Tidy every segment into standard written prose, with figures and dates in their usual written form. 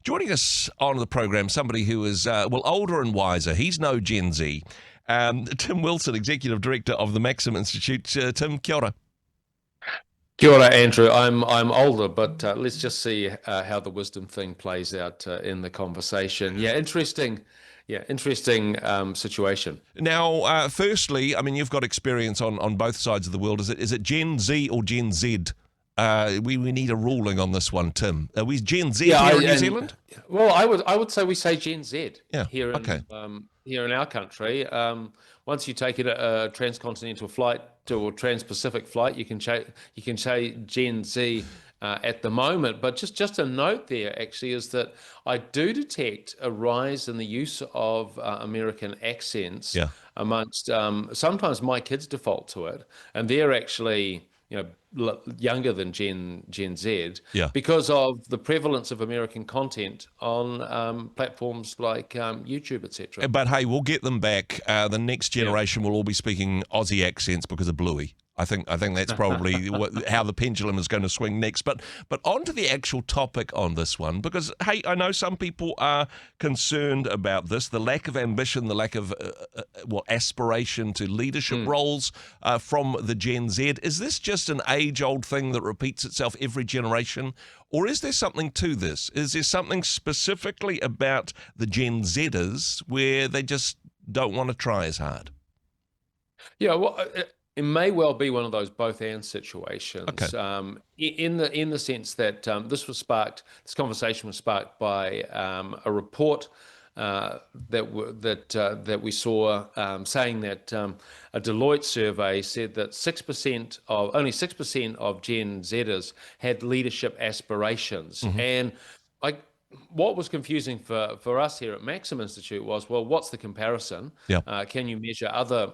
Joining us on the program, somebody who is, older and wiser. He's no Gen Z. Tim Wilson, Executive Director of the Maxim Institute. Tim, kia ora. Kia ora, Andrew. I'm older, but let's just see how the wisdom thing plays out in the conversation. Interesting situation. Now, firstly, I mean, you've got experience on both sides of the world. Is it Gen Z or Gen Z? We need a ruling on this one, Tim. Are we Gen Z here in New Zealand? Well, I would say we say Gen Z here in our country. Once you take it a transcontinental flight or trans-Pacific flight, you can say Gen Z at the moment. But just a note there actually is that I do detect a rise in the use of American accents amongst sometimes my kids default to it, and they're actually younger than Gen Z because of the prevalence of American content on platforms like YouTube, etc. But hey, we'll get them back. The next generation will all be speaking Aussie accents because of Bluey. I think that's probably how the pendulum is going to swing next. But on to the actual topic on this one, because, hey, I know some people are concerned about this, the lack of ambition, the lack of aspiration to leadership roles from the Gen Z. Is this just an age-old thing that repeats itself every generation, or is there something to this? Is there something specifically about the Gen Zers where they just don't want to try as hard? Yeah, well, it may well be one of those both-and situations. Okay. In the sense that this conversation was sparked by a report that we saw saying that a Deloitte survey said that only 6% of Gen Zers had leadership aspirations, and what was confusing for us here at Maxim Institute was, well, what's the comparison? Can you measure other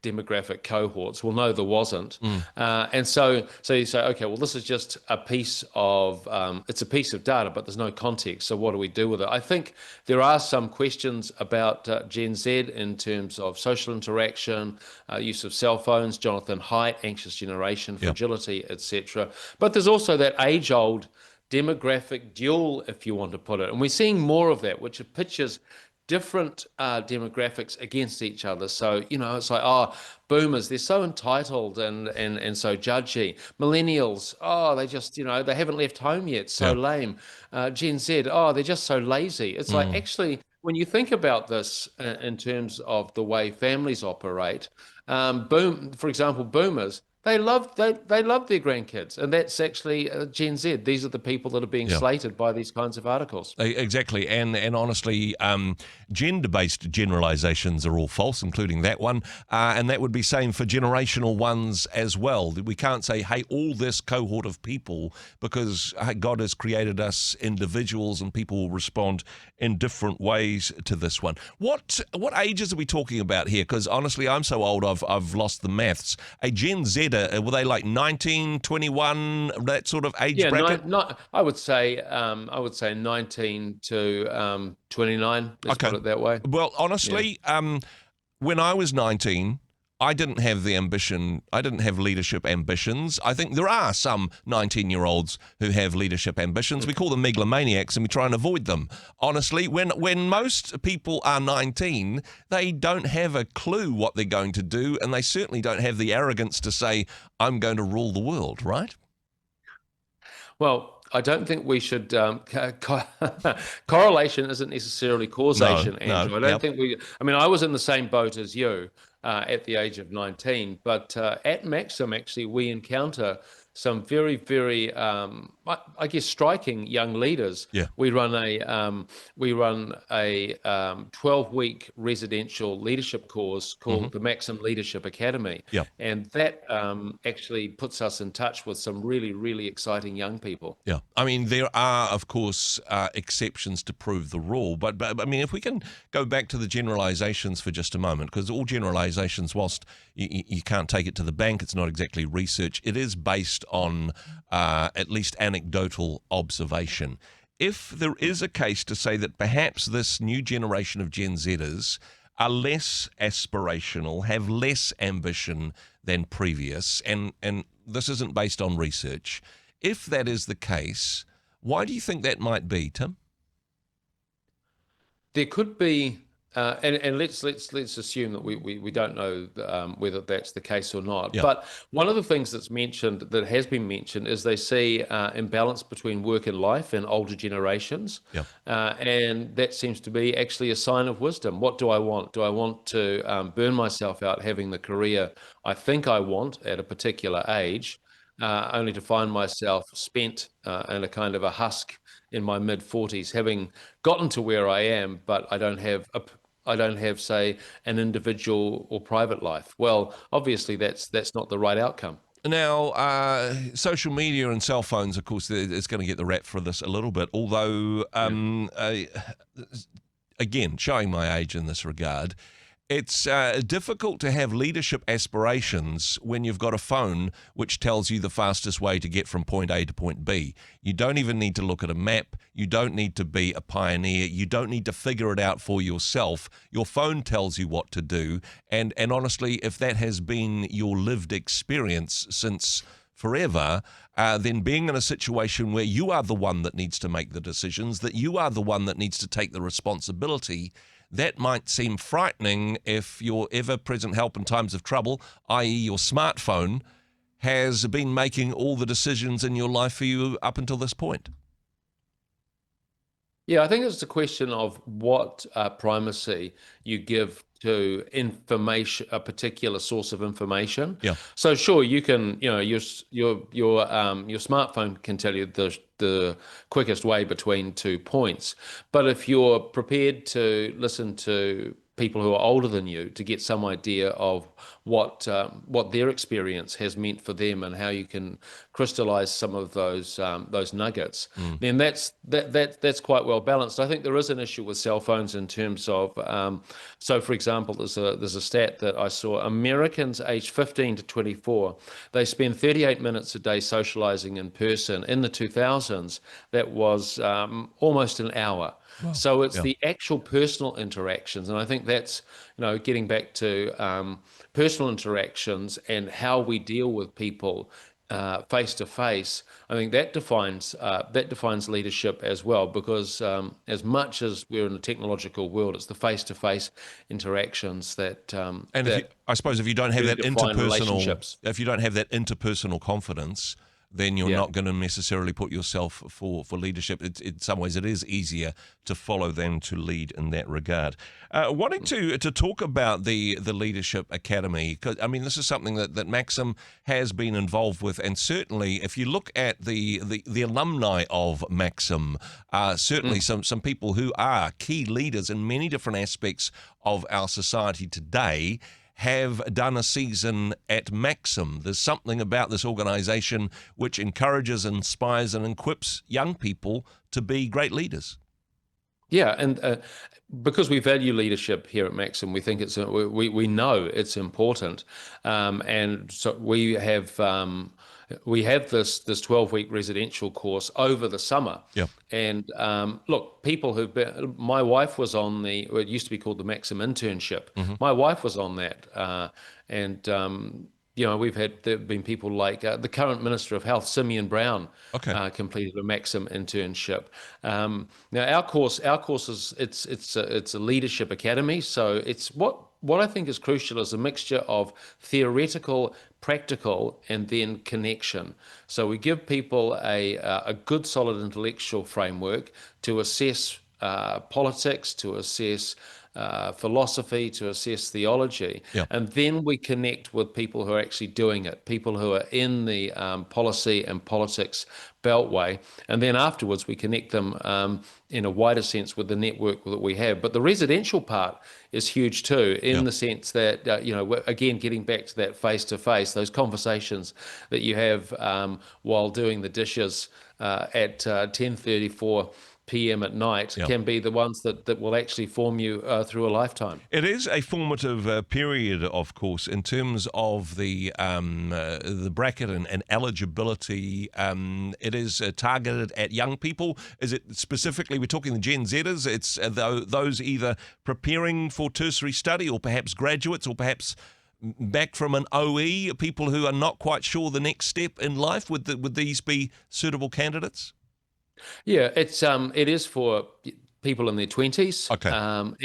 demographic cohorts? Well, no, there wasn't. And so you say, okay, well, this is just a piece of it's a piece of data, but there's no context. So what do we do with it? I think there are some questions about Gen Z in terms of social interaction, use of cell phones, Jonathan Haidt, anxious generation, fragility, etc. But there's also that age-old demographic duel, if you want to put it, and we're seeing more of that, which pitches different demographics against each other. So, it's like, boomers, they're so entitled and so judgy. Millennials, they just, they haven't left home yet, so lame. Gen Z, they're just so lazy. It's like, actually, when you think about this in terms of the way families operate, for example, boomers, they love their grandkids, and that's actually Gen Z. These are the people that are being slated by these kinds of articles. Exactly, and honestly, gender-based generalizations are all false, including that one, and that would be same for generational ones as well. We can't say, hey, all this cohort of people, because God has created us individuals, and people will respond in different ways to this one. What ages are we talking about here? Because honestly, I'm so old, I've lost the maths. A Gen Z, were they like 19, 21, that sort of age bracket? I would say 19 to 29. Let's put it that way. Well, honestly, when I was 19, I didn't have the ambition. I didn't have leadership ambitions. I think there are some 19-year-olds who have leadership ambitions. We call them megalomaniacs, and we try and avoid them. Honestly, when most people are 19, they don't have a clue what they're going to do, and they certainly don't have the arrogance to say, I'm going to rule the world, right? Well, I don't think we should correlation isn't necessarily causation, Andrew. I don't think I was in the same boat as you at the age of 19, but at Maxim, actually, we encounter some very, very, I guess, striking young leaders. We run a 12-week residential leadership course called the Maxim Leadership Academy, and that actually puts us in touch with some really, really exciting young people. I mean, there are, of course, exceptions to prove the rule, but I mean, if we can go back to the generalizations for just a moment, because all generalizations, whilst you can't take it to the bank, it's not exactly research, it is based on at least anecdotal observation. If there is a case to say that perhaps this new generation of Gen Zers are less aspirational, have less ambition than previous, and this isn't based on research, if that is the case, Why do you think that might be, Tim? There could be, and let's assume that we don't know whether that's the case or not. Yeah. But one of the things that has been mentioned, is they see imbalance between work and life in older generations, Yeah. and that seems to be actually a sign of wisdom. What do I want? Do I want to burn myself out having the career I think I want at a particular age, only to find myself spent in a kind of a husk in my mid-40s, having gotten to where I am, but I don't have, say, an individual or private life? Well, obviously that's not the right outcome. Now, social media and cell phones, of course, is going to get the rap for this a little bit, although, again, showing my age in this regard, it's difficult to have leadership aspirations when you've got a phone which tells you the fastest way to get from point A to point B. You don't even need to look at a map. You don't need to be a pioneer. You don't need to figure it out for yourself. Your phone tells you what to do. And honestly, if that has been your lived experience since forever, then being in a situation where you are the one that needs to make the decisions, that you are the one that needs to take the responsibility, that might seem frightening if your ever-present help in times of trouble, i.e. your smartphone, has been making all the decisions in your life for you up until this point. Yeah, I think it's a question of what primacy you give to information, a particular source of information. Yeah. So sure, you can, your smartphone can tell you the quickest way between 2 points, but if you're prepared to listen to people who are older than you to get some idea of what their experience has meant for them and how you can crystallize some of those nuggets, then that's quite well balanced. I think there is an issue with cell phones in terms of, so for example, there's a stat that I saw: Americans aged 15 to 24, they spend 38 minutes a day socializing in person. In the 2000s, that was almost an hour. Wow. So it's the actual personal interactions, and I think that's, getting back to personal interactions and how we deal with people face to face. I think that defines leadership as well, because as much as we're in a technological world, it's the face to face interactions that I suppose if you don't have that relationships. if you don't have that interpersonal confidence, then you're not going to necessarily put yourself for leadership. In some ways, it is easier to follow than to lead in that regard. Wanting to talk about the Leadership Academy, because I mean, this is something that Maxim has been involved with, and certainly if you look at the alumni of Maxim, certainly some people who are key leaders in many different aspects of our society today have done a season at Maxim. There's something about this organization which encourages, inspires, and equips young people to be great leaders. Yeah, and because we value leadership here at Maxim, we think we know it's important, and so we have this 12-week residential course over the summer. Yeah. And look, people who've been, my wife was on it used to be called the Maxim Internship. Mm-hmm. My wife was on that, and there have been people like the current Minister of Health, Simeon Brown, completed a Maxim internship. Now our course is it's a leadership academy, so it's what I think is crucial is a mixture of theoretical, practical, and then connection. So we give people a good, solid intellectual framework to assess politics, to assess philosophy, to assess theology, and then we connect with people who are actually doing it, people who are in the policy and politics beltway, and then afterwards we connect them in a wider sense with the network that we have. But the residential part is huge too, in the sense that again, getting back to that face-to-face, those conversations that you have while doing the dishes at 10:34 p.m. at night can be the ones that will actually form you through a lifetime. It is a formative period, of course, in terms of the bracket and eligibility. It is targeted at young people. Is it specifically, we're talking the Gen Zers, it's those either preparing for tertiary study or perhaps graduates or perhaps back from an OE, people who are not quite sure the next step in life? Would these be suitable candidates? Yeah, it is for people in their 20s. Okay.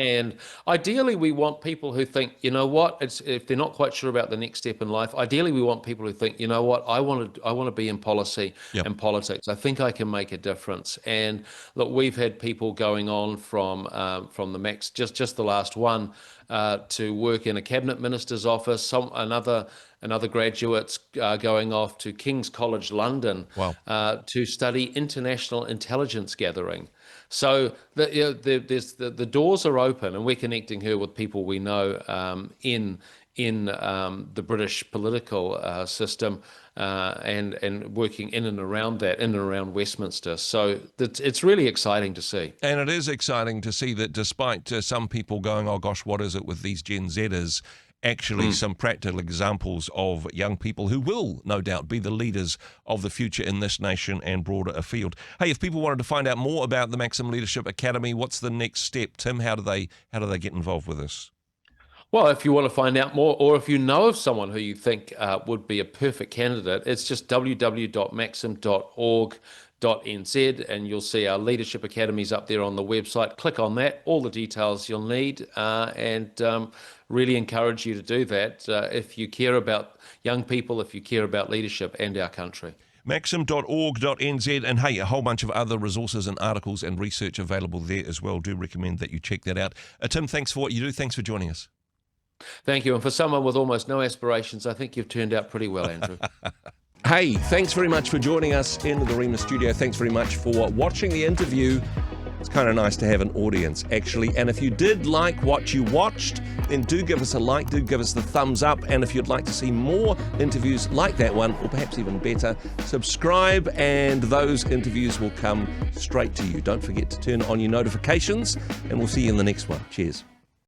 And ideally, we want people who think, you know what, if they're not quite sure about the next step in life, ideally, we want people who think, you know what, I want to be in policy Yep. and politics. I think I can make a difference. And look, we've had people going on from the Max, just the last one, to work in a cabinet minister's office. Another graduate's going off to King's College London. Wow. To study international intelligence gathering. So the doors are open, and we're connecting her with people we know in the British political system, and working in and around Westminster. So it's really exciting to see. And it is exciting to see that despite some people going, oh gosh, what is it with these Gen Zers? Actually, some practical examples of young people who will, no doubt, be the leaders of the future in this nation and broader afield. Hey, if people wanted to find out more about the Maxim Leadership Academy, what's the next step, Tim? How do they get involved with this? Well, if you want to find out more, or if you know of someone who you think would be a perfect candidate, it's just www.maxim.org.nz, and you'll see our leadership academies up there on the website. Click on that, all the details you'll need, and really encourage you to do that if you care about young people, if you care about leadership and our country. Maxim.org.nz, and hey, a whole bunch of other resources and articles and research available there as well. Do recommend that you check that out. Tim, thanks for what you do. Thanks for joining us. Thank you. And for someone with almost no aspirations, I think you've turned out pretty well, Andrew. Hey, thanks very much for joining us in the Rhema studio. Thanks very much for watching the interview. It's kind of nice to have an audience, actually. And if you did like what you watched, then do give us a like, do give us the thumbs up. And if you'd like to see more interviews like that one, or perhaps even better, subscribe and those interviews will come straight to you. Don't forget to turn on your notifications, and we'll see you in the next one. Cheers.